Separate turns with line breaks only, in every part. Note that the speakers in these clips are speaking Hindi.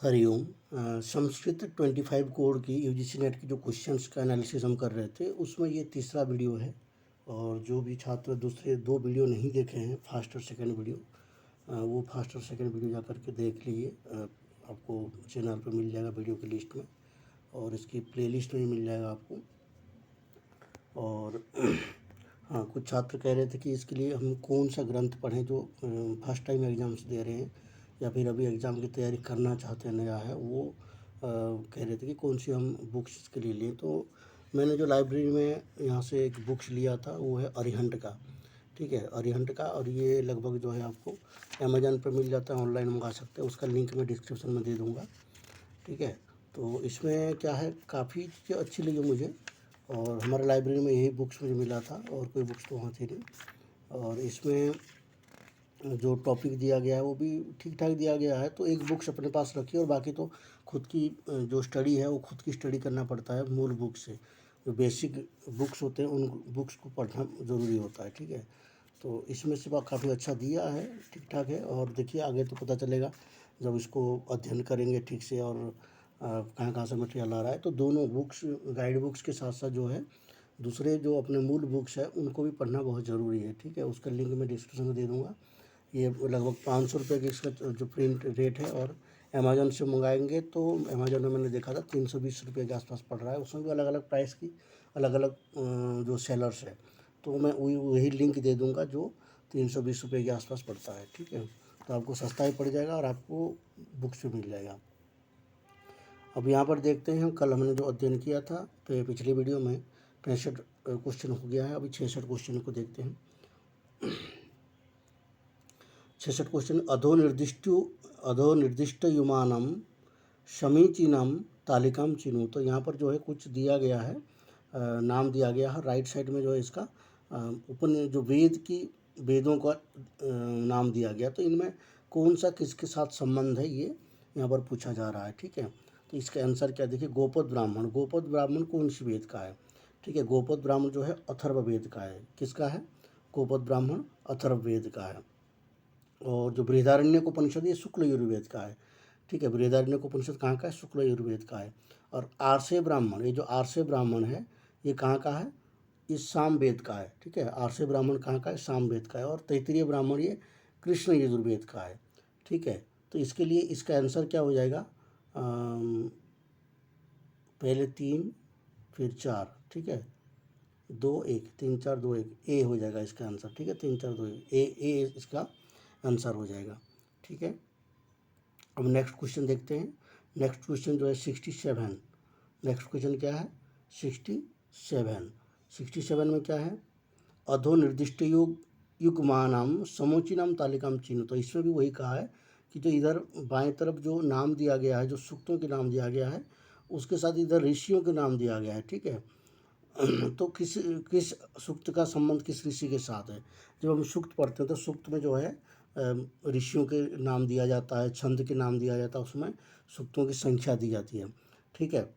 हरिओम। संस्कृत 25 कोड की यूजीसी नेट की जो क्वेश्चंस का एनालिसिस हम कर रहे थे उसमें ये तीसरा वीडियो है। और जो भी छात्र दूसरे दो वीडियो नहीं देखे हैं, फर्स्ट और सेकंड वीडियो, वो फर्स्ट और सेकंड वीडियो जा करके देख लीजिए। आपको चैनल पर मिल जाएगा वीडियो की लिस्ट में, और इसकी प्लेलिस्ट में भी मिल जाएगा आपको। और हाँ, कुछ छात्र कह रहे थे कि इसके लिए हम कौन सा ग्रंथ पढ़ें जो फर्स्ट टाइम एग्ज़ाम्स दे रहे हैं या फिर अभी एग्ज़ाम की तैयारी करना चाहते हैं, नया है वो। कह रहे थे कि कौन सी हम बुक्स इसके लिए लें। तो मैंने जो लाइब्रेरी में यहाँ से एक बुक्स लिया था वो है अरिहंत का। ठीक है, अरिहंत का। और ये लगभग जो है आपको अमेज़न पर मिल जाता है, ऑनलाइन मंगा सकते हैं। उसका लिंक मैं डिस्क्रिप्शन में दे दूँगा। ठीक है, तो इसमें क्या है, काफ़ी चीज़ें अच्छी लगी मुझे। और हमारे लाइब्रेरी में यही बुक्स मुझे मिला था, और कोई बुक्स तो वहाँ थी नहीं। और इसमें जो टॉपिक दिया गया है वो भी ठीक ठाक दिया गया है। तो एक बुक्स अपने पास रखिए, और बाकी तो खुद की जो स्टडी है वो खुद की स्टडी करना पड़ता है मूल बुक से। जो बेसिक बुक्स होते हैं उन बुक्स को पढ़ना ज़रूरी होता है। ठीक है, तो इसमें से काफ़ी अच्छा दिया है, ठीक ठाक है। और देखिए आगे तो पता चलेगा जब इसको अध्ययन करेंगे ठीक से, और कहाँ कहाँ से मटेरियल आ रहा है। तो दोनों बुक्स, गाइड बुक्स के साथ साथ जो है दूसरे जो अपने मूल बुक्स है उनको भी पढ़ना बहुत ज़रूरी है। ठीक है, उसका लिंक मैं डिस्क्रिप्शन में दे दूँगा। ये लगभग 500 रुपये की इसका जो प्रिंट रेट है। और अमेज़न से मंगाएंगे तो अमेज़न में मैंने देखा था 320 रुपये के आसपास पड़ रहा है। उसमें भी अलग अलग प्राइस की अलग अलग जो सेलर्स है। तो मैं वही लिंक दे दूंगा जो 320 रुपये के आसपास पड़ता है। ठीक है, तो आपको सस्ता ही पड़ जाएगा और आपको बुक्स भी मिल जाएगा। अब यहाँ पर देखते हैं, कल हमने जो अध्ययन किया था पिछले वीडियो में 65 क्वेश्चन हो गया है। अभी 66 क्वेश्चन को देखते हैं। 66 क्वेश्चन। अधोनिर्दिष्टयुमानं समीचीनं तालिकां चिनु। तो यहाँ पर जो है कुछ दिया गया है, नाम दिया गया है। राइट साइड में जो है इसका उपन जो वेदों का नाम दिया गया। तो इनमें कौन सा किसके साथ संबंध है ये यहाँ पर पूछा जा रहा है। ठीक है, तो इसका आंसर क्या, देखिए गोपद ब्राह्मण। गोपद ब्राह्मण कौन सी वेद का है? ठीक है, गोपद ब्राह्मण जो है अथर्व वेद का है। किसका है? गोपद ब्राह्मण अथर्व वेद का है। और जो बृहदारण्यक उपनिषद ये शुक्ल यजुर्वेद का है। ठीक है, बृहदारण्यक उपनिषद कहाँ का है? शुक्ल यजुर्वेद का है। और आर्षे ब्राह्मण, ये जो आर्षे ब्राह्मण है ये कहाँ का है? इस साम वेद का है। ठीक है, आर्षे ब्राह्मण कहाँ का है? साम वेद का है। और तैत्तिरीय ब्राह्मण ये कृष्ण यजुर्वेद का है। ठीक है, तो इसके लिए इसका आंसर क्या हो जाएगा? पहले 3 फिर 4। ठीक है, 2 1, 3 4 2 1, ए हो जाएगा इसका आंसर। ठीक है, 3 4 2 1, ए इसका आंसर हो जाएगा। ठीक है, अब नेक्स्ट क्वेश्चन देखते हैं। नेक्स्ट क्वेश्चन जो है 67। नेक्स्ट क्वेश्चन क्या है? 67। 67 में क्या है? अधो निर्दिष्ट युग्मानाम समोचिनाम तालिकाम चिन्ह। तो इसमें भी वही कहा है कि जो इधर बाएं तरफ जो नाम दिया गया है, जो सूक्तों के नाम दिया गया है, उसके साथ इधर ऋषियों के नाम दिया गया है। ठीक है, तो किस किस सूक्त का संबंध किस ऋषि के साथ है? जब हम सूक्त पढ़ते हैं तो सूक्त में जो है ऋषियों के नाम दिया जाता है, छंद के नाम दिया जाता है, उसमें सूक्तों की संख्या दी जाती है। ठीक है,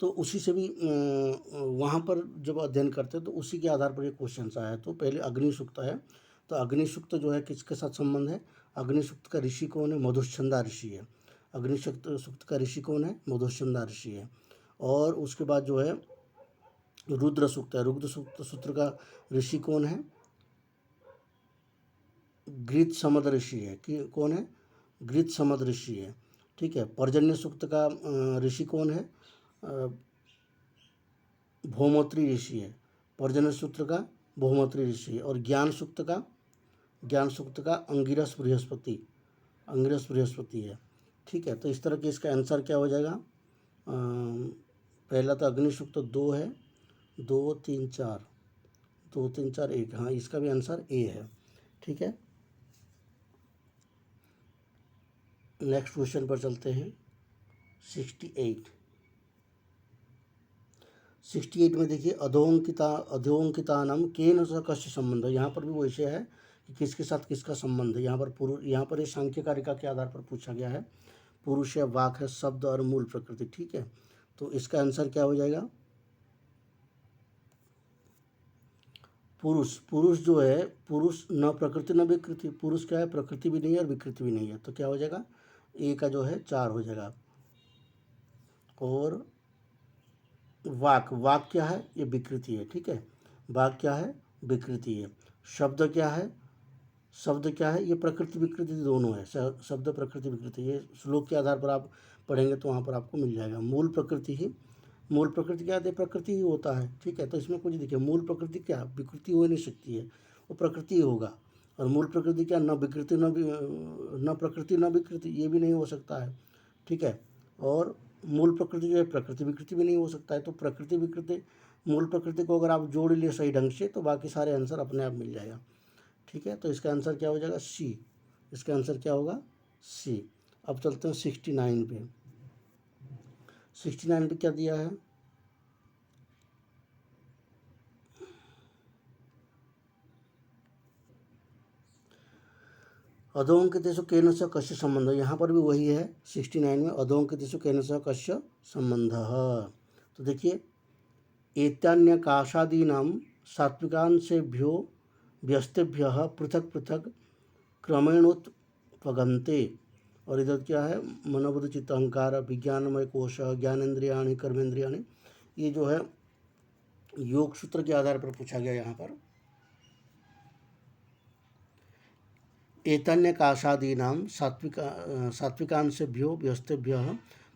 तो उसी से भी वहाँ पर जब अध्ययन करते हैं तो उसी के आधार पर ये क्वेश्चन आया है। तो पहले अग्नि सूक्त है, तो अग्नि सूक्त जो है किसके साथ संबंध है? अग्नि सूक्त का ऋषि कौन है? मधुस्कंदा ऋषि है। अग्नि सूक्त का ऋषि कौन है? मधुस्कंदा ऋषि है। और उसके बाद जो है रुद्र सूक्त है। रुद्र सूत्र का ऋषि कौन है? गृत समद ऋषि है। कि कौन है? गृत समद ऋषि है। ठीक है, पर्जन्य सूक्त का ऋषि कौन है? भौमोत्री ऋषि है। पर्जन्य सूत्र का भौमोत्री ऋषि है। और ज्ञान सूक्त का अंगिरस बृहस्पति है। ठीक है, तो इस तरह के इसका आंसर क्या हो जाएगा? पहला तो अग्नि सूक्त 2 है, 2 3 4, 2 3 4 1। हाँ, इसका भी आंसर ए है। ठीक है, नेक्स्ट क्वेश्चन पर चलते हैं। 68 में देखिए अधोंकितानाम केन स कस्य संबंध है। यहाँ पर भी वैसे है कि किसके साथ किसका संबंध है। यहाँ पर ये सांख्य कारिका के आधार पर पूछा गया है। पुरुष है, वाक है, शब्द और मूल प्रकृति। ठीक है, तो इसका आंसर क्या हो जाएगा? पुरुष जो है, पुरुष न प्रकृति न विकृति। पुरुष क्या है? प्रकृति भी नहीं है और विकृति भी नहीं है। तो क्या हो जाएगा? ए का जो है 4 हो जाएगा। और वाक, वाक क्या है? ये विकृति है, ठीक है। वाक क्या है? विकृति है। शब्द क्या है? शब्द क्या है? ये प्रकृति विकृति दोनों है। शब्द प्रकृति विकृति, ये श्लोक के आधार पर आप पढ़ेंगे तो वहाँ पर आपको मिल जाएगा। मूल प्रकृति ही, मूल प्रकृति क्या है? प्रकृति ही होता है, ठीक है। तो इसमें कुछ देखिए, मूल प्रकृति क्या, विकृति हो नहीं सकती है, वो प्रकृति ही होगा। और मूल प्रकृति क्या, न विकृति न प्रकृति न विकृति, ये भी नहीं हो सकता है, ठीक है। और मूल प्रकृति जो है प्रकृति विकृति भी नहीं हो सकता है। तो प्रकृति विकृति, मूल प्रकृति को अगर आप जोड़ लिए सही ढंग से तो बाकी सारे आंसर अपने आप मिल जाएगा, ठीक है। तो इसका आंसर क्या हो जाएगा? सी। इसका आंसर क्या होगा? सी। अब चलते हैं 69 पे। 69 पे क्या दिया है? अधोंकितेषु केन सह कस्य संबंध। यहाँ पर भी वही है 69 में, अधोंकितेषु केन सह कस्य संबंध। तो देखिए, एतान्यकाशादीनां सात्विकांशेभ्यो व्यस्तेभ्यः पृथक पृथक क्रमेणोत्पगन्ते। और इधर क्या है? मनोबुद्धि चित्त अहंकार विज्ञानमय कोश ज्ञानेन्द्रियाणि कर्मेंद्रियाणि। ये जो है योग सूत्र के आधार पर पूछा गया यहाँ पर। एतन्यकाशादीनां सात्विकांशेभ्यो व्यस्तेभ्यः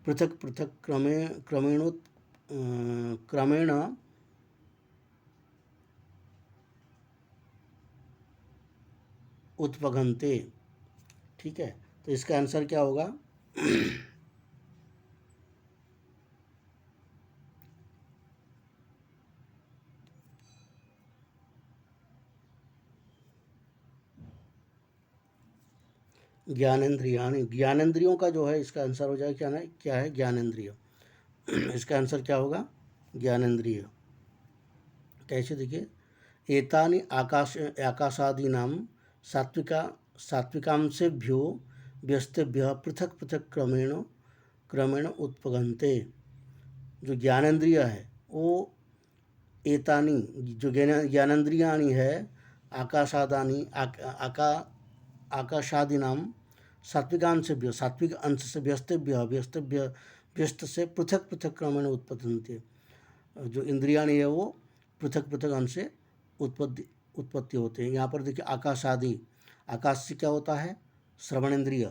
पृथक पृथक क्रमेण उत्पगन्ते, ठीक है। तो इसका आंसर क्या होगा? ज्ञानेन्द्रियाणि, ज्ञानेन्द्रियों का जो है इसका आंसर हो जाएगा क्या है? ज्ञानेन्द्रिय। इसका आंसर क्या होगा? ज्ञानेन्द्रिय। कैसे? देखिए, एतानि आकाशादीनां सात्विकांशेभ्यो व्यस्तेभ्यः पृथक पृथक क्रमेण उत्पगन्ते। जो ज्ञानेन्द्रिय है वो एतानि, जो ज्ञानेन्द्रियाणि है, आकाशादानी आकाशादीनां सात्विकांशेभ्यो, सात्विक अंश से व्यस्त से पृथक पृथक क्रमेण उत्पद्यन्ते। जो इंद्रियाणि है वो पृथक पृथक अंश से उत्पत्ति होते हैं। यहाँ पर देखिए, आकाशादि, आकाश से क्या होता है? श्रवणेन्द्रिय।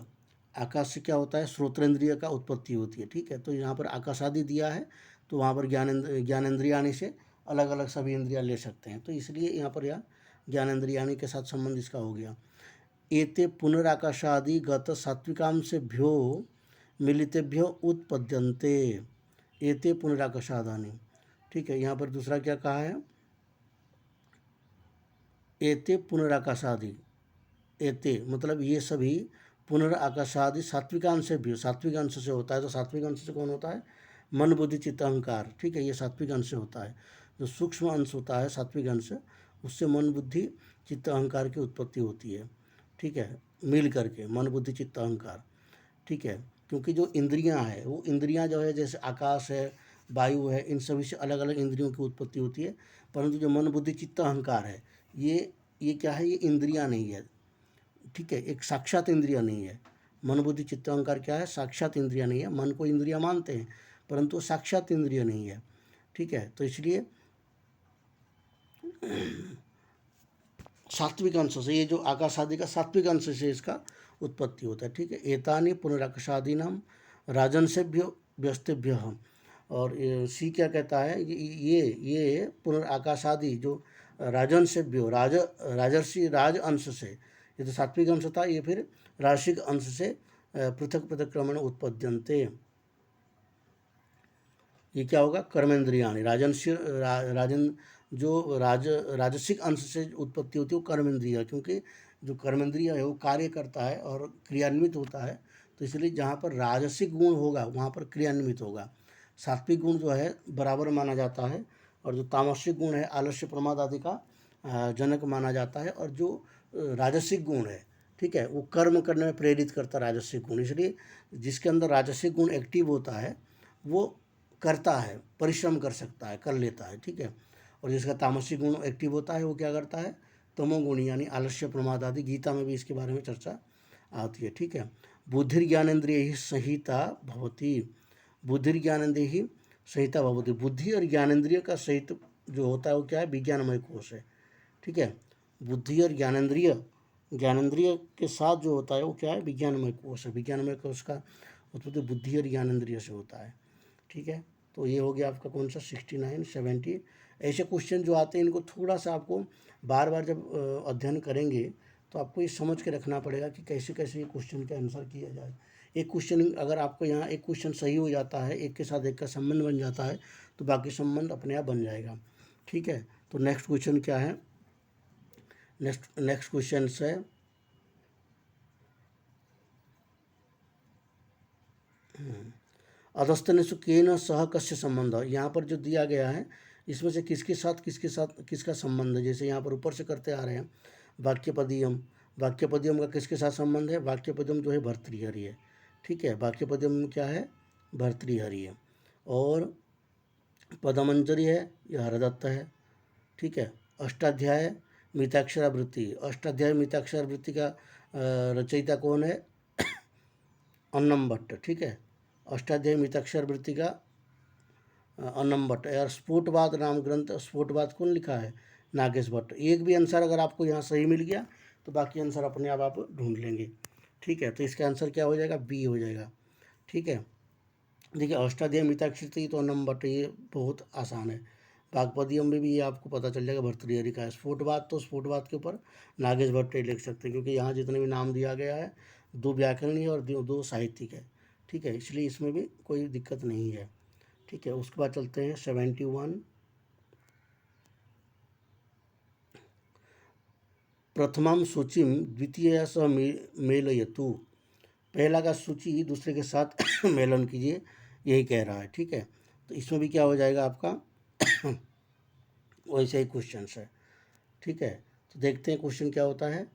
आकाश से क्या होता है? श्रोत्रेंद्रिय का उत्पत्ति होती है, ठीक है। तो यहाँ पर आकाशादि दिया है, तो वहाँ पर ज्ञानेन्द्रियाणि से अलग अलग सभी इंद्रियाँ ले सकते हैं। तो इसलिए यहाँ पर यह ज्ञानेन्द्रियाणि के साथ संबंध इसका हो गया। एते पुनराकाशादि गत सात्विकांशेभ्यो मिलितेभ्यो उत्पद्यन्ते। एते पुनराकाशादानि, ठीक है। यहाँ पर दूसरा क्या कहा है? एते पुनराकाशादि। एते मतलब ये सभी पुनराकाशादि सात्विकांशेभ्यो, सात्विक अंश से होता है। तो सात्विक अंश से कौन होता है? मन बुद्धि चित्त अहंकार, ठीक है। ये सात्विक अंश से होता है। जो सूक्ष्म अंश होता है सात्विक अंश, उससे मन बुद्धि चित्त अहंकार की उत्पत्ति होती है, ठीक है। मिल करके मन बुद्धि चित्त अहंकार, ठीक है। क्योंकि जो इंद्रियां हैं वो इंद्रियां जो है, जैसे आकाश है, वायु है, इन सभी से अलग अलग इंद्रियों की उत्पत्ति होती है। परंतु जो मन बुद्धि चित्त अहंकार है, ये क्या है? ये इंद्रियां नहीं है, ठीक है। एक साक्षात इंद्रिया नहीं है। मन बुद्धि चित्त अहंकार क्या है? साक्षात इंद्रिया नहीं है। मन को इंद्रिया मानते हैं परंतु साक्षात इंद्रिय नहीं है, ठीक है। तो इसलिए सात्विक अंश से, ये जो आकाश आदि का सात्विक अंश से इसका उत्पत्ति होता है, ठीक है। एतानि पुनराकाशादीनां राजंसेभ्यो व्यस्तेभ्य। और सी क्या कहता है? ये पुनराकाशादि जो राजंसेभ्यो, राजर्षि राज अंश से, ये तो सात्विक अंश था, ये फिर राशिक अंश से पृथक पृथक क्रमेण उत्पद्यन्ते। ये क्या होगा? कर्मेंद्रियाणि। राजन जो राजसिक अंश से उत्पत्ति होती है वो कर्मेंद्रिय, क्योंकि जो कर्मेंद्रिय है वो कार्य करता है और क्रियान्वित होता है। तो इसलिए जहाँ पर राजसिक गुण होगा वहाँ पर क्रियान्वित होगा। सात्विक गुण जो है बराबर माना जाता है, और जो तामसिक गुण है आलस्य प्रमाद आदि का जनक माना जाता है। और जो राजसिक गुण है, ठीक है, वो कर्म करने में प्रेरित करता है राजसिक गुण। इसलिए जिसके अंदर राजसिक गुण एक्टिव होता है वो करता है, परिश्रम कर सकता है, कर लेता है, ठीक है। और जिसका तामसिक गुण एक्टिव होता है वो क्या करता है? तमोगुण, यानी आलस्य प्रमाद आदि। गीता में भी इसके बारे में चर्चा आती है, ठीक है। बुद्धिर्ज्ञानेन्द्रिय ही संहिता भवती, बुद्धिर्ज्ञानेन्द्रिय ही संहिता भवती, बुद्धि और ज्ञानेन्द्रिय का सहित जो होता है वो क्या है, विज्ञानमय कोश है, ठीक है। बुद्धि और ज्ञानेन्द्रिय, ज्ञानेन्द्रिय के साथ जो होता है वो क्या है, विज्ञानमय कोश है। विज्ञानमय कोश का उत्पत्ति बुद्धि और ज्ञानेन्द्रिय से होता है, ठीक है। तो ये हो गया आपका कौन सा 69 70। ऐसे क्वेश्चन जो आते हैं इनको थोड़ा सा आपको बार बार जब अध्ययन करेंगे तो आपको ये समझ के रखना पड़ेगा कि कैसे कैसे ये क्वेश्चन का आंसर किया जाए। एक क्वेश्चन अगर आपको यहाँ एक क्वेश्चन सही हो जाता है, एक के साथ एक का संबंध बन जाता है, तो बाकी संबंध अपने आप बन जाएगा, ठीक है। तो नेक्स्ट क्वेश्चन क्या है, नेक्स्ट क्वेश्चन है अधस्तनेषु केन सह कस्य संबंध। यहाँ पर जो दिया गया है इसमें से किसके साथ किसका संबंध है। जैसे यहाँ पर ऊपर से करते आ रहे हैं वाक्यपदीयम, वाक्यपदीयम का किसके साथ संबंध है, वाक्यपदीयम जो है भर्तृहरि है, ठीक है। वाक्यपदीयम क्या है, भर्तृहरि है। और पदमंजरी है, यह हरदत्त है, ठीक है। अष्टाध्याय मिताक्षरावृत्ति, अष्टाध्याय मिताक्षरावृत्ति का रचयिता कौन है, अन्नम भट्ट, ठीक है। अष्टाध्यायी मिताक्षर वृत्ति का अन्नम भट्ट। यार स्फोटवाद नाम ग्रंथ, स्फोटवाद कौन लिखा है, नागेश भट्ट। एक भी आंसर अगर आपको यहाँ सही मिल गया तो बाकी आंसर अपने आप ढूंढ लेंगे, ठीक है। तो इसका आंसर क्या हो जाएगा, बी हो जाएगा, ठीक है। देखिए अष्टाध्यायी मिताक्षर तो अन्नम भट्ट, ये बहुत आसान है। वाग्पदियम में भी ये आपको पता चल जाएगा भर्तृहरि का है। स्फोटवाद तो स्फोटवाद के ऊपर नागेश भट्ट लिख सकते हैं, क्योंकि यहाँ जितने भी नाम दिया गया है दो व्याकरणीय और दो साहित्यिक है, ठीक है, इसलिए इसमें भी कोई दिक्कत नहीं है, ठीक है। उसके बाद चलते हैं 71। प्रथमम सूचिम द्वितीय सह मेलयतु, पहला का सूची दूसरे के साथ मेलन कीजिए, यही कह रहा है, ठीक है। तो इसमें भी क्या हो जाएगा आपका वैसे ही क्वेश्चन है, ठीक है। तो देखते हैं क्वेश्चन क्या होता है।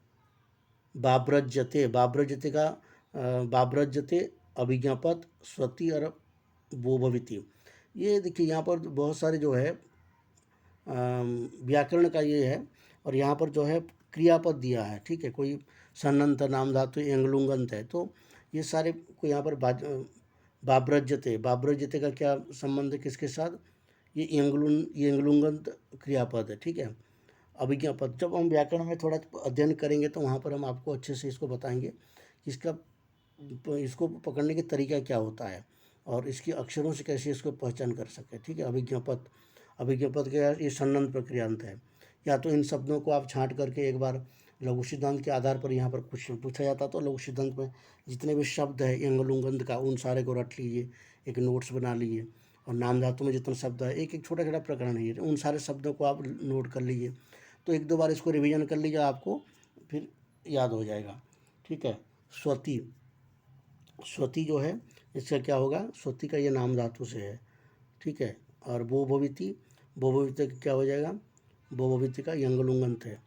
बाब्रजते, बाब्रजते का बाब्रजते अभिज्ञापद स्वति और वो भविति। ये देखिए यहाँ पर बहुत सारे जो है व्याकरण का ये है, और यहाँ पर जो है क्रियापद दिया है, ठीक है। कोई सन्नंत नाम धातु यंगलुंगंत है, तो ये सारे को यहाँ पर बाब्रजते, बाब्रजते का क्या संबंध है किसके साथ, ये यंगलुंगंत क्रियापद है, ठीक है। अभिज्ञापद जब हम व्याकरण में थोड़ा अध्ययन करेंगे तो वहाँ पर हम आपको अच्छे से इसको बताएंगे कि इसको पकड़ने के तरीका क्या होता है और इसके अक्षरों से कैसे इसको पहचान कर सके, ठीक है। अभिज्ञापद, अभिज्ञापद का ये सन्नंत प्रक्रियांत है। या तो इन शब्दों को आप छांट करके एक बार लघु सिद्धांत के आधार पर यहाँ पर कुछ पूछा जाता तो लघु सिद्धांत में जितने भी शब्द है यंगलुंगंत का उन सारे को रट लीजिए, एक नोट्स बना लीजिए। और नाम धातु में जितने शब्द है एक एक छोटा छोटा प्रकरण है, उन सारे शब्दों को आप नोट कर लीजिए। तो एक दो बार इसको रिवीजन कर लीजिए, आपको फिर याद हो जाएगा, ठीक है। स्वती, स्वती जो है इसका क्या होगा, स्वती का ये नाम धातु से है, ठीक है। और वो भविति, वो भविति का क्या हो जाएगा, वो भविति का यंगलुंगंत है,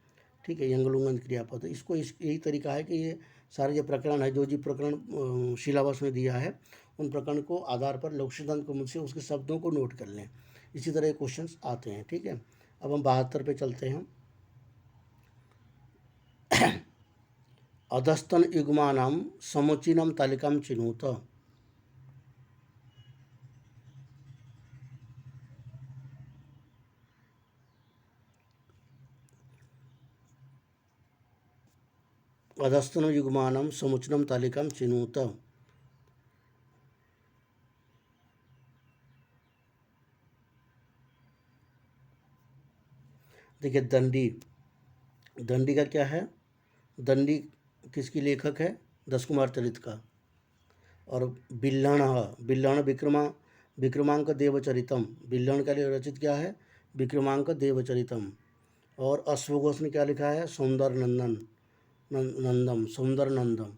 ठीक है। यंगलुंगंत क्रियापद, इसको यही तरीका है कि ये सारे जो प्रकरण है, जो प्रकरण सिलेबस में दिया है उन प्रकरण को आधार पर लघु सिद्धांत को मुझसे उसके शब्दों को नोट कर लें। इसी तरह क्वेश्चन आते हैं, ठीक है। अब हम 72 पे चलते हैं। अधस्तन युग्मानां समुचीनं तालिकां चिनुत। अधस्तन युग्मानां समुचीनं तालिकां चिनुत। देखिए दंडी, दंडी का क्या है, दंडी किसकी लेखक है, दस कुमार चरित का। और बिल्हण, बिल्हण विक्रमांक देवचरितम, बिल्हण का रचित क्या है, विक्रमांक देवचरितम। और अश्वघोष ने क्या लिखा है, सौंदर नंदन नंदम, सौंदर नंदम,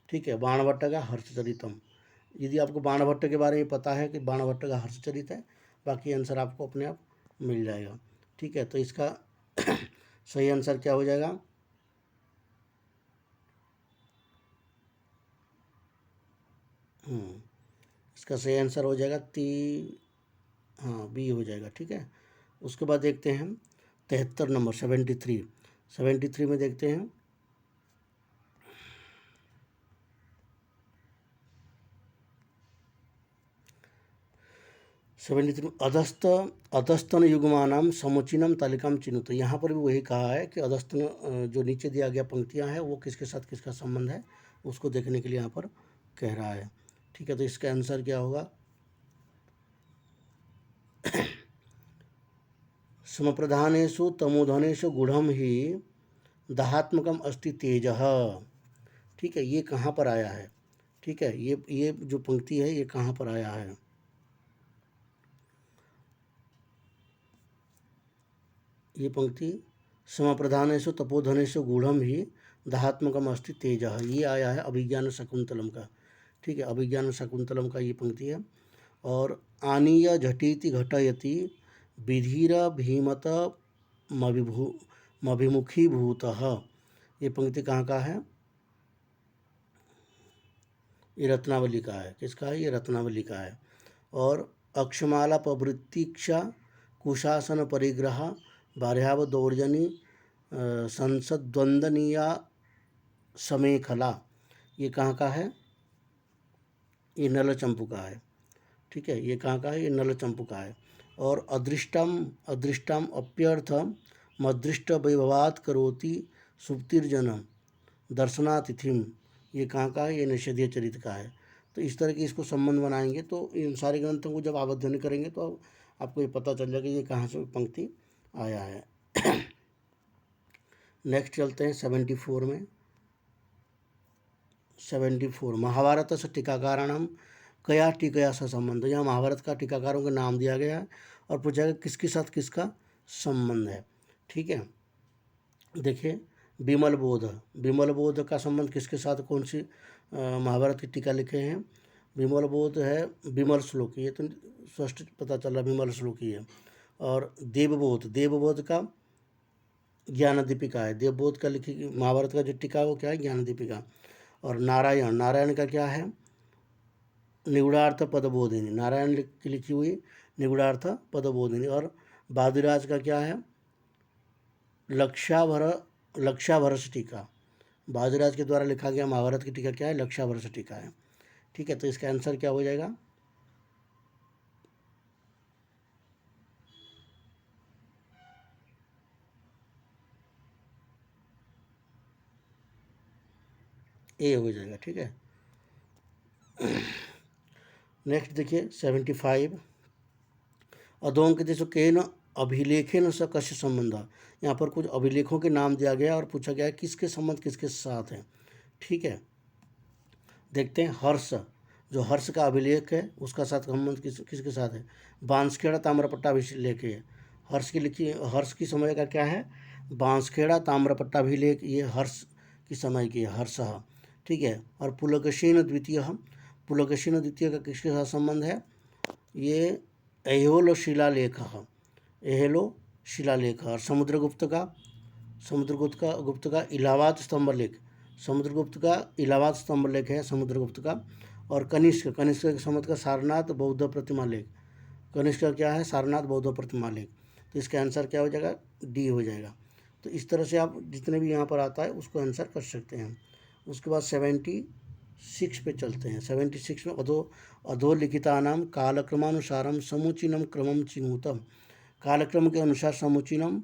ठीक है। बाणभट्ट का हर्षचरितम। यदि आपको बाणभट्ट के बारे में पता है कि बाणभट्ट का हर्षचरित है, बाकी आंसर आपको अपने आप मिल जाएगा, ठीक है। तो इसका सही आंसर क्या हो जाएगा, इसका सही आंसर हो जाएगा हाँ बी हो जाएगा, ठीक है। उसके बाद देखते हैं हम 73 नंबर 73 में देखते हैं 73 अधस्तन युग्मानाम समुचिनम तालिकाम चिन्हित। यहाँ पर भी वही कहा है कि अधस्तन जो नीचे दिया गया पंक्तियाँ हैं वो किसके साथ किसका संबंध है उसको देखने के लिए यहाँ पर कह रहा है। ठीक है, तो इसका आंसर क्या होगा? समप्रधानेषु तमोधनेषु गूढ़म ही दाहात्मकम अस्ति तेजः। ठीक है, ये कहाँ पर आया है? ठीक है, ये जो पंक्ति है ये कहाँ पर आया है? ये पंक्ति समप्रधानेषु तपोधनेषु गूढ़म ही दाहात्मकम अस्ति तेजः, ये आया है अभिज्ञान शकुंतलम का। ठीक है, अभिज्ञान शकुंतलम का ये पंक्ति है। और आनीय झटीति घटयति विधीर भीमत मभिमुखीभूतः, ये पंक्ति कहाँ का है? ये रत्नावली का है। किसका है? ये रत्नावली का है। और अक्षमाला प्रवृत्तिक्षा कुशासन परिग्रह बार्याव दौर्जनी संसद्वंदनीया समेखला, ये कहाँ का है? ये नलचंपू का है। ठीक है, ये कहाँ का है? ये नलचंपू का है। और अदृष्टम अप्यर्थ मदृष्ट वैभवात करोति सुप्तिर्जनम दर्शनातिथिम, ये कहाँ का है? ये निषेधीय चरित का है। तो इस तरह के इसको संबंध बनाएंगे तो इन सारे ग्रंथों को जब आप अध्ययन करेंगे तो आपको ये पता चल जाएगा ये कहाँ से पंक्ति आया है। नेक्स्ट चलते हैं 74 में। 74 महाभारत से टीकाकाराणाम कया टीकया सा संबंध। यहाँ महाभारत का टीकाकारों का नाम दिया गया है और पूछा गया किसके साथ किसका संबंध है। ठीक है, देखिए विमल बोध का संबंध किसके साथ, कौन सी महाभारत की टीका लिखे हैं? विमल बोध है विमल श्लोकी, ये तो स्पष्ट पता चल रहा विमल श्लोकी है। और देवबोध का ज्ञान दीपिका है। देवबोध का लिखी महाभारत का जो टीका है वो क्या है? ज्ञान दीपिका। और नारायण का क्या है? निगूढ़ार्थ पदबोधिनी, नारायण की लिखी हुई निगूढ़ार्थ पदबोधिनी। और बादुराज का क्या है? लक्षाभरस टीका, बादुराज के द्वारा लिखा गया महाभारत की टीका क्या है? लक्षाभरस टीका है। ठीक है, तो इसका आंसर क्या हो जाएगा? ए हो जाएगा। ठीक है, नेक्स्ट देखिए 75 अधोंकितेषु केन अभिलेखेन स कस्य संबंध। यहाँ पर कुछ अभिलेखों के नाम दिया गया और पूछा गया किसके संबंध किसके साथ है। ठीक है, देखते हैं हर्ष, जो हर्ष का अभिलेख है उसका साथ संबंध किसके साथ है? बांसखेड़ा ताम्रपट्टा अभिलेख है। हर्ष की समय का क्या है? बांसखेड़ा ताम्रपट्टा अभिलेख, ये हर्ष की समय की है, हर्ष। ठीक है, और पुलकेशिन द्वितीय का किसके साथ संबंध है? ये ऐहोल शिलालेख। और समुद्रगुप्त का इलाहाबाद स्तंभ लेख, समुद्रगुप्त का इलाहाबाद स्तंभ लेख है समुद्रगुप्त का। और कनिष्क के संबंध का सारनाथ बौद्ध प्रतिमा लेख, कनिष्क का क्या है? सारनाथ बौद्ध प्रतिमा लेख। तो इसका आंसर क्या हो जाएगा? डी हो जाएगा। तो इस तरह से आप जितने भी यहाँ पर आता है उसको आंसर कर सकते हैं। उसके बाद 76 पे चलते हैं। 76 में अधोलिखितानाम कालक्रमानुसारम समुचिनम क्रमम चिन्हुतम, कालक्रम के अनुसार समुचिनम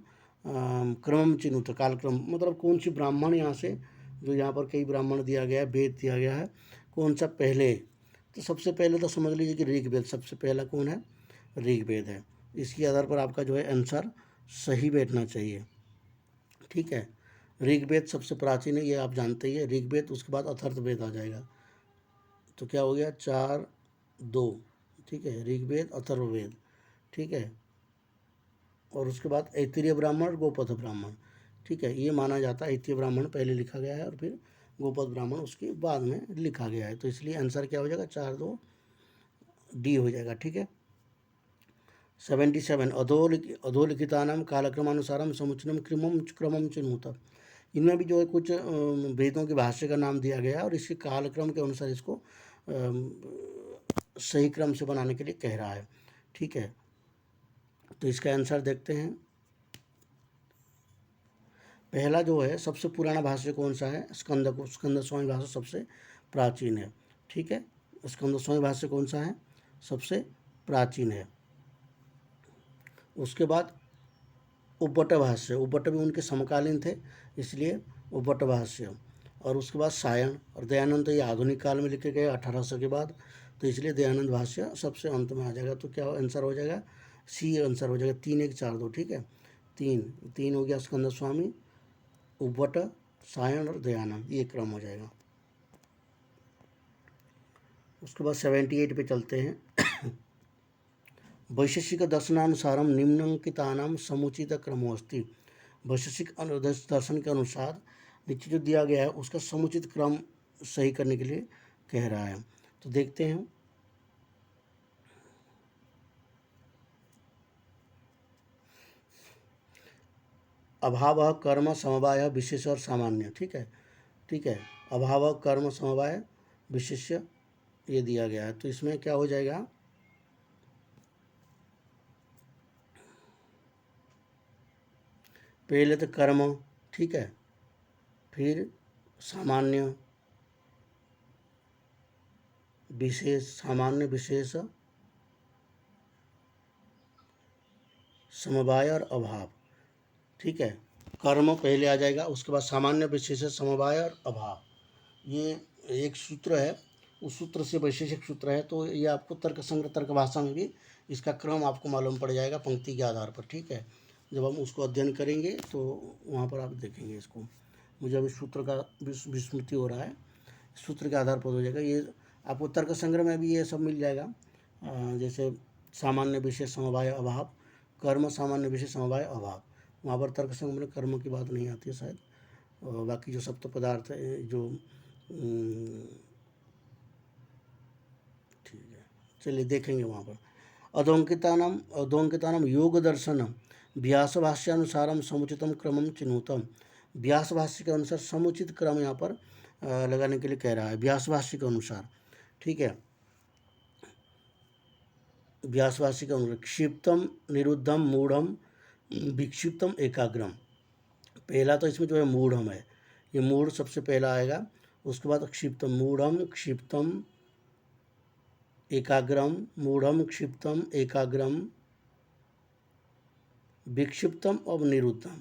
क्रमम चिन्हुत, कालक्रम मतलब कौन सी ब्राह्मण यहाँ से, जो यहाँ पर कई ब्राह्मण दिया गया है, वेद दिया गया है, कौन सा पहले? तो सबसे पहले तो समझ लीजिए कि ऋग्वेद सबसे पहला कौन है? ऋग्वेद है। इसके आधार पर आपका जो है आंसर सही बैठना चाहिए। ठीक है, ऋग्वेद सबसे प्राचीन है, ये आप जानते ही है। ऋग्वेद, उसके बाद अथर्ववेद आ जाएगा। तो क्या हो गया? 4-2। ठीक है, ऋग्वेद अथर्ववेद। ठीक है, और उसके बाद ऐत्रेय ब्राह्मण गोपथ ब्राह्मण। ठीक है, ये माना जाता है ऐत्रेय ब्राह्मण पहले लिखा गया है और फिर गोपथ ब्राह्मण उसके बाद में लिखा गया है। तो इसलिए आंसर क्या हो जाएगा? 4-2 डी हो जाएगा। ठीक है, 77 अधोलिखितानाम कालक्रमानुसारम समुचिनम क्रमम चिन्हुतम। इनमें भी जो है कुछ वेदों के भाष्य का नाम दिया गया है और इसके कालक्रम के अनुसार इसको सही क्रम से बनाने के लिए कह रहा है। ठीक है, तो इसका आंसर देखते हैं। पहला जो है सबसे पुराना भाष्य कौन सा है? स्कंद स्वामी भाष्य सबसे प्राचीन है। ठीक है, स्कंद स्वामी भाष्य कौन सा है? सबसे प्राचीन है। उसके बाद उद्भट भाष्य, उद्भट भी उनके समकालीन थे इसलिए उद्भट भाष्य। और उसके बाद सायण और दयानंद, ये आधुनिक काल में लिखे गए 1800 के बाद, तो इसलिए दयानंद भाष्य सबसे अंत में आ जाएगा। तो क्या आंसर हो जाएगा, सी आंसर हो जाएगा। 3 1 4 2, ठीक है। तीन तीन हो गया स्कंद स्वामी, उद्भट, सायण और दयानंद, ये क्रम हो जाएगा। उसके बाद 78 पे चलते हैं। वैशेषिक दर्शनानुसारम निम्नांकितानाम समुचित क्रमोस्ति। वैशेषिक दर्शन के अनुसार नीचे जो दिया गया है उसका समुचित क्रम सही करने के लिए कह रहा है। तो देखते हैं। अभाव कर्म समवाय विशेष और सामान्य, ठीक है, ठीक है। अभाव कर्म समवाय विशेष्य ये दिया गया है, तो इसमें क्या हो जाएगा, पहले तो कर्म, ठीक है, फिर सामान्य विशेष, सामान्य विशेष, समवाय और अभाव, ठीक है। कर्म पहले आ जाएगा, उसके बाद सामान्य विशेष, समवाय और अभाव, ये एक सूत्र है, उस सूत्र से वैशेषिक सूत्र है। तो ये आपको तर्क संग्रह तर्क भाषा में भी इसका क्रम आपको मालूम पड़ जाएगा पंक्ति के आधार पर, ठीक है। जब हम उसको अध्ययन करेंगे तो वहाँ पर आप देखेंगे इसको। मुझे अभी सूत्र का विस्मृति हो रहा है, सूत्र के आधार पर हो जाएगा। ये आपको तर्क संग्रह में भी ये सब मिल जाएगा, जैसे सामान्य विशेष समवाय अभाव, कर्म सामान्य विशेष समवाय अभाव, वहाँ पर तर्क संग्रह में कर्म की बात नहीं आती है शायद। और बाकी जो सप्त पदार्थ है जो ठीक है, चलिए देखेंगे वहाँ पर। अधोंकितानाम योग दर्शनम व्यास भाष्यानुसारम समुचितम क्रमम चिन्हुतम। व्यास भाष्य के अनुसार समुचित क्रम यहाँ पर लगाने के लिए कह रहा है, व्यास भाष्य के अनुसार, ठीक है। व्यास भाष्य के अनुसार क्षिप्तम निरुद्धम मूढ़म विक्षिप्तम एकाग्रम। पहला तो इसमें जो है मूढ़म है, ये मूढ़ सबसे पहला आएगा। उसके बाद क्षिप्तम, मूढ़म क्षिप्तम एकाग्रम, मूढ़म क्षिप्तम एकाग्रम विक्षिप्तम और निरुद्धम,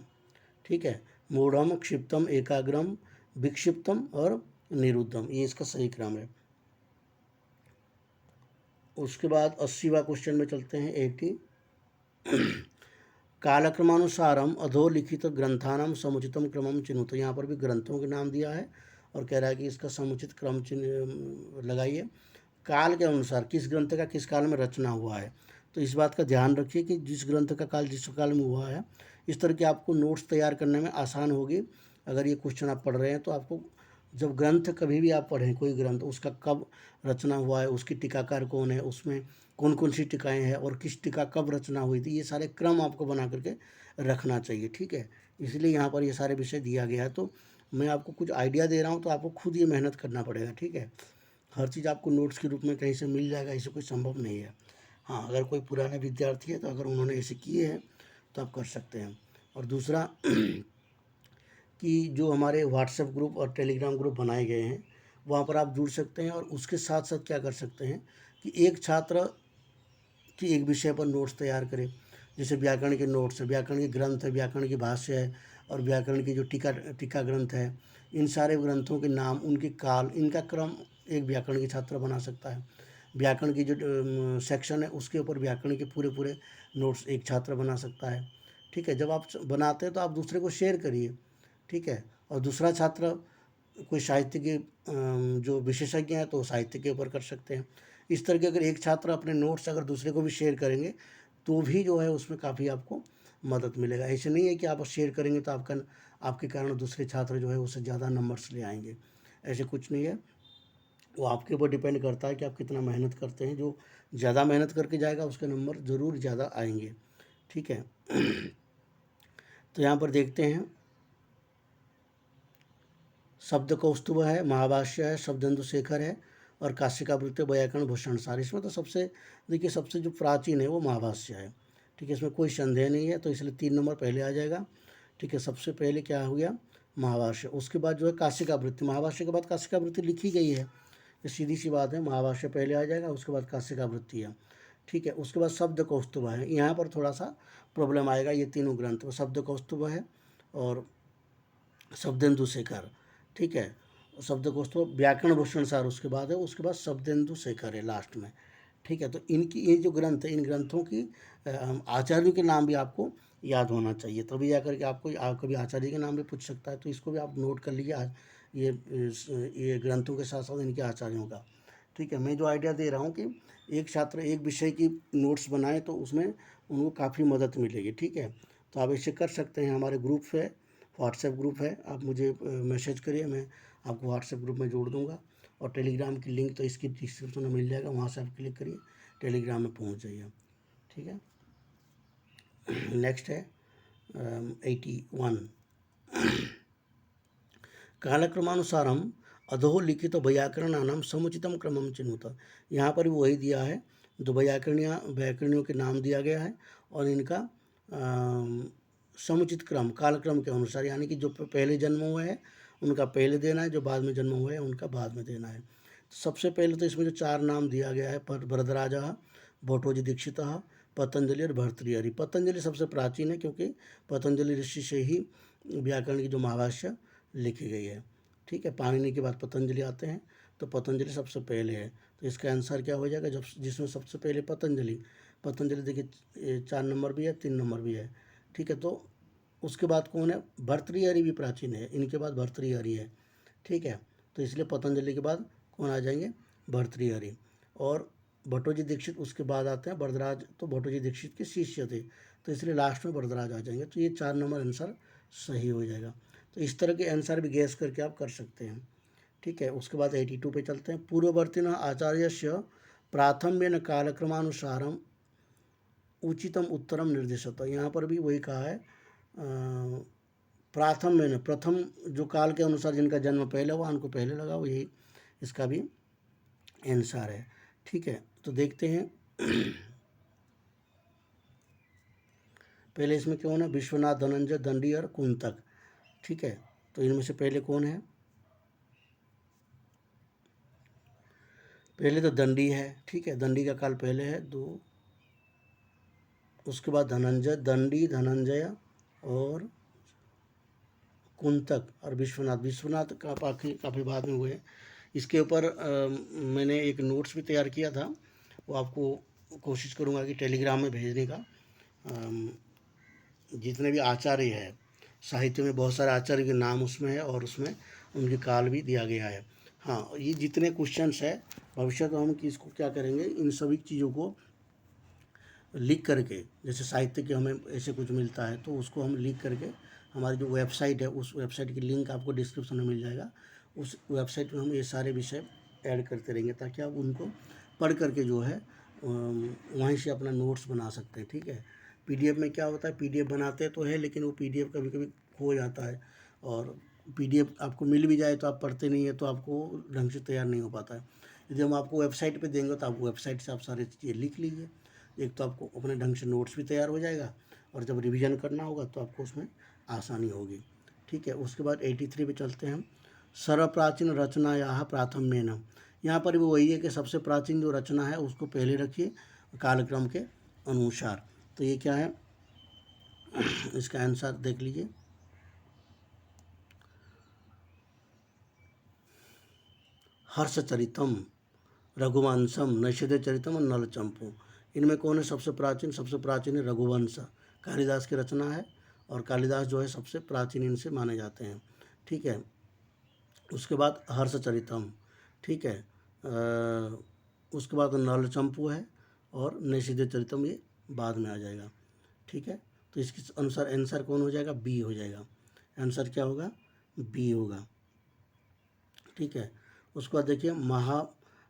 ठीक है। मूढ़म क्षिप्तम एकाग्रम विक्षिप्तम और निरुद्धम, ये इसका सही क्रम है। उसके बाद 80वां क्वेश्चन में चलते हैं। 80 कालक्रमानुसारम अधोलिखित ग्रंथानाम समुचितम क्रमम चिन्हुत। तो यहाँ पर भी ग्रंथों के नाम दिया है और कह रहा है कि इसका समुचित क्रम चिन्ह लगाइए। काल के अनुसार किस ग्रंथ का किस काल में रचना हुआ है, तो इस बात का ध्यान रखिए कि जिस ग्रंथ का काल जिस काल में हुआ है, इस तरह के आपको नोट्स तैयार करने में आसान होगी। अगर ये क्वेश्चन आप पढ़ रहे हैं तो आपको जब ग्रंथ कभी भी आप पढ़ें, कोई ग्रंथ, उसका कब रचना हुआ है, उसकी टीकाकार कौन है, उसमें कौन कौन सी टीकाएँ हैं और किस टीका कब रचना हुई थी, ये सारे क्रम आपको बना करके रखना चाहिए, ठीक है। इसलिए यहाँ पर ये सारे विषय दिया गया है। तो मैं आपको कुछ आइडिया दे रहा हूँ, तो आपको खुद ये मेहनत करना पड़ेगा, ठीक है। हर चीज़ आपको नोट्स के रूप में कहीं से मिल जाएगा, ऐसे कोई संभव नहीं है। हाँ, अगर कोई पुराने विद्यार्थी है तो अगर उन्होंने ऐसे किए हैं तो आप कर सकते हैं। और दूसरा कि जो हमारे व्हाट्सएप ग्रुप और टेलीग्राम ग्रुप बनाए गए हैं, वहाँ पर आप जुड़ सकते हैं। और उसके साथ साथ क्या कर सकते हैं कि एक छात्र कि एक विषय पर नोट्स तैयार करें। जैसे व्याकरण के नोट्स है, व्याकरण के ग्रंथ है, व्याकरण की भाष्य है और व्याकरण की जो टीका ग्रंथ है, इन सारे ग्रंथों के नाम, उनके काल, इनका क्रम एक व्याकरण के छात्र बना सकता है। व्याकरण की जो सेक्शन है उसके ऊपर व्याकरण के पूरे पूरे नोट्स एक छात्र बना सकता है, ठीक है। जब आप बनाते हैं तो आप दूसरे को शेयर करिए, ठीक है। और दूसरा छात्र कोई साहित्य के जो विशेषज्ञ हैं तो साहित्य के ऊपर कर सकते हैं। इस तरह के अगर एक छात्र अपने नोट्स अगर दूसरे को भी शेयर करेंगे तो भी जो है उसमें काफ़ी आपको मदद मिलेगा। ऐसे नहीं है कि आप शेयर करेंगे तो आपके कारण दूसरे छात्र जो है उससे ज़्यादा नंबर्स ले आएंगे, ऐसे कुछ नहीं है। वो आपके ऊपर डिपेंड करता है कि आप कितना मेहनत करते हैं। जो ज़्यादा मेहनत करके जाएगा उसके नंबर ज़रूर ज़्यादा आएंगे, ठीक है। तो यहाँ पर देखते हैं, शब्द कौस्तुभ है, महाभाष्य है, शब्देन्दु शेखर है और काशिकावृत्ति व्याकरण भूषण सार। इसमें तो सबसे देखिए सबसे जो प्राचीन है वो महाभाष्य है, ठीक है। इसमें कोई संदेह नहीं है, तो इसलिए 3 नंबर पहले आ जाएगा, ठीक है। सबसे पहले क्या हो गया, महाभाष्य। उसके बाद जो है काशिकावृत्ति, महाभाष्य के बाद काशिकावृत्ति लिखी गई है, ये सीधी सी बात है। महाभाष्य पहले आ जाएगा, उसके बाद काशिकावृत्ति है, ठीक है। उसके बाद शब्द कौस्तुभ है, यहाँ पर थोड़ा सा प्रॉब्लम आएगा। ये तीनों ग्रंथ शब्द कौस्तुभ है और शब्देंदु शेखर, ठीक है। शब्द कौस्तुभ व्याकरण भूषण सार उसके बाद है, उसके बाद शब्देंदु शेखर है लास्ट में, ठीक है। तो इनकी ये जो ग्रंथ है, इन ग्रंथों की आचार्यों के नाम भी आपको याद होना चाहिए, तभी जाकर के आपको कभी आचार्य के नाम भी पूछ सकता है, तो इसको भी आप नोट कर लीजिए। ये ग्रंथों के साथ साथ इनके आचार्यों का, ठीक है। मैं जो आइडिया दे रहा हूँ कि एक छात्र एक विषय की नोट्स बनाए तो उसमें उनको काफ़ी मदद मिलेगी, ठीक है। तो आप ऐसे कर सकते हैं। हमारे ग्रुप है, व्हाट्सएप ग्रुप है, आप मुझे मैसेज करिए, मैं आपको व्हाट्सएप ग्रुप में जोड़ दूंगा। और टेलीग्राम की लिंक तो इसकी डिस्क्रिप्शन में मिल जाएगा, वहाँ से आप क्लिक करिए, टेलीग्राम में पहुँच जाइए, ठीक है। नेक्स्ट है 81 कालक्रमानुसारम अधो लिखित वैयाकरणानाम समुचितम क्रमम चिन्हुत। यहाँ पर भी वही दिया है, जो व्याकरणियों के नाम दिया गया है और इनका समुचित क्रम कालक्रम के अनुसार, यानी कि जो पहले जन्म हुए हैं उनका पहले देना है, जो बाद में जन्म हुए हैं उनका बाद में देना है। तो सबसे पहले तो इसमें जो 4 नाम दिया गया है, वरदराज, भट्टोजी दीक्षित, पतंजलि और भर्तृहरि। पतंजलि सबसे प्राचीन है, क्योंकि पतंजलि ऋषि से ही व्याकरण की जो महाभाष्य लिखी गई है, ठीक है। पाणिनि के बाद पतंजलि आते हैं, तो पतंजलि सबसे पहले है। तो इसका आंसर क्या हो जाएगा, जब जिसमें सबसे पहले पतंजलि देखिए 4 नंबर भी है, 3 नंबर भी है, ठीक है। तो उसके बाद कौन है, भर्तृहरि भी प्राचीन है, इनके बाद भर्तृहरि है, ठीक है। तो इसलिए पतंजलि के बाद कौन आ जाएंगे, भर्तृहरि। और भट्टोजी दीक्षित उसके बाद आते हैं। वरदराज तो भट्टोजी दीक्षित के शिष्य थे, तो इसलिए लास्ट में वरदराज आ जाएंगे। तो ये 4 नंबर आंसर सही हो जाएगा। तो इस तरह के आंसर भी गैस करके आप कर सकते हैं, ठीक है। उसके बाद 82 पे चलते हैं। पूर्ववर्तिन आचार्यस्य प्राथम्यन कालक्रमानुसारम उचितम उत्तरम निर्दिशत। यहाँ पर भी वही कहा है, प्राथम्यन प्रथम जो काल के अनुसार जिनका जन्म पहले हुआ उनको पहले लगाओ, यही इसका भी आंसर है, ठीक है। तो देखते हैं पहले इसमें कौन है, विश्वनाथ, धनंजय, दंडी और कुंतक, ठीक है। तो इनमें से पहले कौन है, पहले तो दंडी है, ठीक है। दंडी का काल पहले है 2, उसके बाद धनंजय, दंडी, धनंजय और कुंतक और विश्वनाथ का काफ़ी बाद में हुए। इसके ऊपर मैंने एक नोट्स भी तैयार किया था, वो आपको कोशिश करूँगा कि टेलीग्राम में भेजने का। जितने भी आचार्य है साहित्य में, बहुत सारे आचार्य के नाम उसमें है और उसमें उनके काल भी दिया गया है। हाँ, ये जितने क्वेश्चंस है भविष्य तो हम इसको क्या करेंगे, इन सभी चीज़ों को लिख करके, जैसे साहित्य के हमें ऐसे कुछ मिलता है तो उसको हम लिख करके हमारी जो वेबसाइट है, उस वेबसाइट की लिंक आपको डिस्क्रिप्शन में मिल जाएगा। उस वेबसाइट में हम ये सारे विषय ऐड करते रहेंगे, ताकि आप उनको पढ़ करके जो है वहीं से अपना नोट्स बना सकते हैं, ठीक है। पीडीएफ में क्या होता है, पीडीएफ बनाते तो है, लेकिन वो पीडीएफ कभी कभी खो जाता है, और पीडीएफ आपको मिल भी जाए तो आप पढ़ते नहीं है, तो आपको ढंग से तैयार नहीं हो पाता है। यदि हम आपको वेबसाइट पे देंगे तो आप वेबसाइट से आप सारी चीज़ें लिख लीजिए, एक तो आपको अपने ढंग से नोट्स भी तैयार हो जाएगा, और जब रिवीजन करना होगा तो आपको उसमें आसानी होगी, ठीक है। उसके बाद 83 पे चलते हैं हम। सर्वप्राचीन रचना या प्राथम्यन। यहाँ पर भी वही है कि सबसे प्राचीन जो रचना है उसको पहले रखिए कालक्रम के अनुसार। तो ये क्या है, इसका आंसर देख लीजिए, हर्षचरितम, रघुवंशम, नैषधीय चरितम और नलचंपू। इनमें कौन है सबसे प्राचीन, सबसे प्राचीन है रघुवंश, कालिदास की रचना है, और कालिदास जो है सबसे प्राचीन इनसे माने जाते हैं, ठीक है। उसके बाद हर्षचरितम, ठीक है। उसके बाद नलचंपू है, और नैषधीय चरितम ये बाद में आ जाएगा, ठीक है। तो इसके अनुसार आंसर कौन हो जाएगा, बी हो जाएगा। आंसर क्या होगा, बी होगा, ठीक है। उसके बाद देखिए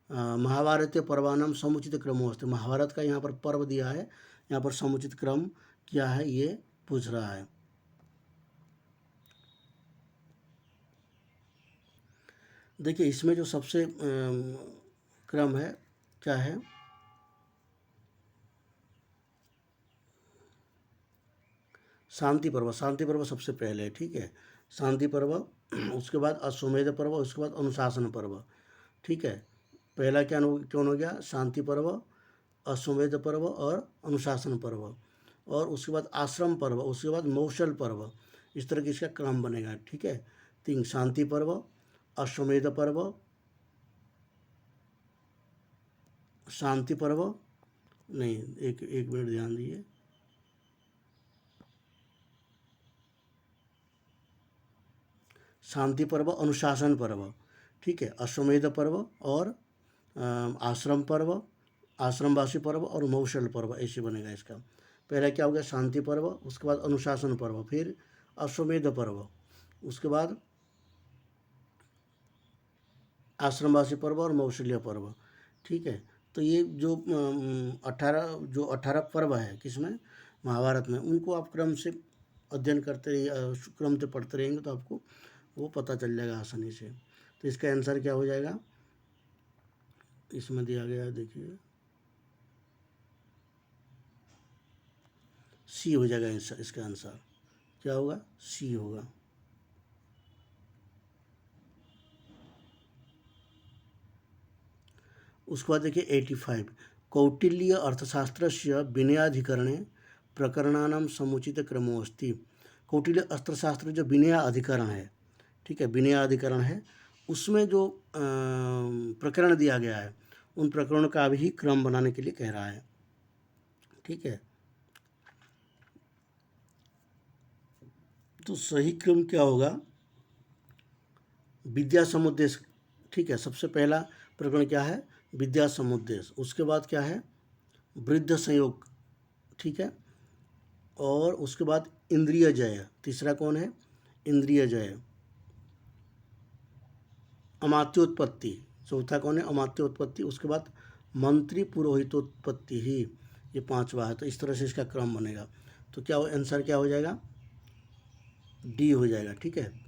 महाभारतीय पर्वानाम समुचित क्रमोस्ते। महाभारत का यहाँ पर पर्व दिया है, यहाँ पर समुचित क्रम क्या है ये पूछ रहा है। देखिए इसमें जो सबसे क्रम है क्या है, शांति पर्व। शांति पर्व सबसे पहले है, ठीक है, शांति पर्व। उसके बाद अश्वमेध पर्व, उसके बाद अनुशासन पर्व, ठीक है। पहला क्या कौन हो गया, शांति पर्व, अश्वमेध पर्व और अनुशासन पर्व, और उसके बाद आश्रम पर्व, उसके बाद मौसल पर्व। इस तरह की इसका क्रम बनेगा, ठीक है। तीन, शांति पर्व, अश्वमेध पर्व, शांति पर्व, नहीं, एक एक मिनट ध्यान दीजिए, शांति पर्व, अनुशासन पर्व, ठीक है, अश्वमेध पर्व और आश्रम पर्व, आश्रमवासी पर्व और मौसल पर्व, ऐसे बनेगा इसका। पहला क्या हो गया, शांति पर्व, उसके बाद अनुशासन पर्व, फिर अश्वमेध पर्व, उसके बाद आश्रमवासी पर्व और मौसलीय पर्व, ठीक है। तो ये जो 18 पर्व है किसमें, महाभारत में, उनको आप क्रम से अध्ययन करते रहिए, क्रम से पढ़ते रहेंगे तो आपको वो पता चल जाएगा आसानी से। तो इसका आंसर क्या हो जाएगा, इसमें दिया गया है, देखिए सी हो जाएगा इसका आंसर। क्या होगा, सी होगा। उसके बाद देखिए 85, कौटिल्य अर्थशास्त्रस्य विनयाधिकरणे प्रकरणानां समुचित क्रमो अस्ति। कौटिल्य अर्थशास्त्र जो विनय अधिकरण है, ठीक है, विनय अधिकरण है, उसमें जो प्रकरण दिया गया है उन प्रकरणों का भी क्रम बनाने के लिए कह रहा है, ठीक है। तो सही क्रम क्या होगा, विद्या समुद्देश्य, ठीक है। सबसे पहला प्रकरण क्या है, विद्या समुद्देश्य, उसके बाद क्या है, वृद्ध संयोग, ठीक है, और उसके बाद इंद्रिय जय, तीसरा कौन है, इंद्रिय जय, अमात्योत्पत्ति, चौथा कौन है, अमात्योत्पत्ति, उसके बाद मंत्री पुरोहितोत्पत्ति ही, ये पांचवा है। तो इस तरह से इसका क्रम बनेगा। तो क्या आंसर क्या हो जाएगा, डी हो जाएगा, ठीक है।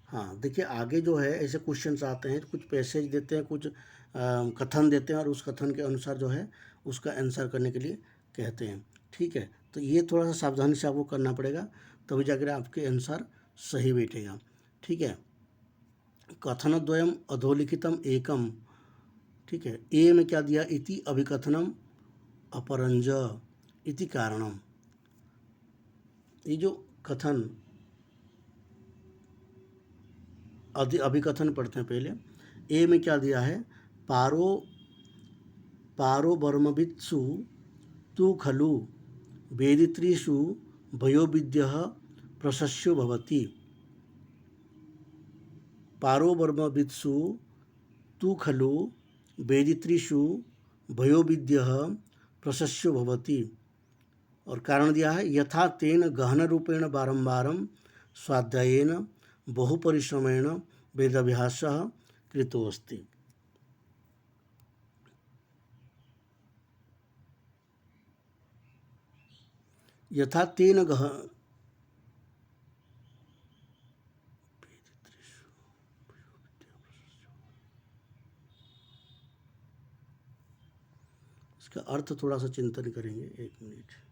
हाँ, देखिए आगे जो है ऐसे क्वेश्चंस आते हैं, कुछ पैसेज देते हैं, कुछ कथन देते हैं, और उस कथन के अनुसार जो है उसका आंसर करने के लिए कहते हैं, ठीक है। तो ये थोड़ा सा सावधानी से आपको करना पड़ेगा, तभी जाकर आपके आंसर सही बैठेगा, ठीक है। कथनद्वयम अधोलिखितम एकम, ठीक है, ए में क्या दिया, इति अभिकथनम अपरंज इति कारणम। ये जो कथन अभिकथन पढ़ते हैं पहले। ए में क्या दिया है, पारो वर्मवित्सु तु खलु वेदित्रीषु भयोविद्यः प्रशस्यो भवति। पारो वर्मवित्सु तु खलु वेदित्रीषु भयोविद्यः प्रशस्यो भवति। और कारण दिया है, यथा तेन गहन रूपेण बारंबारम स्वाध्यायेन बहुपरिश्रमेण वेदाभ्यासः कृतोऽस्ति। यथा तेन इसका अर्थ थोड़ा सा चिंतन करेंगे, एक मिनट।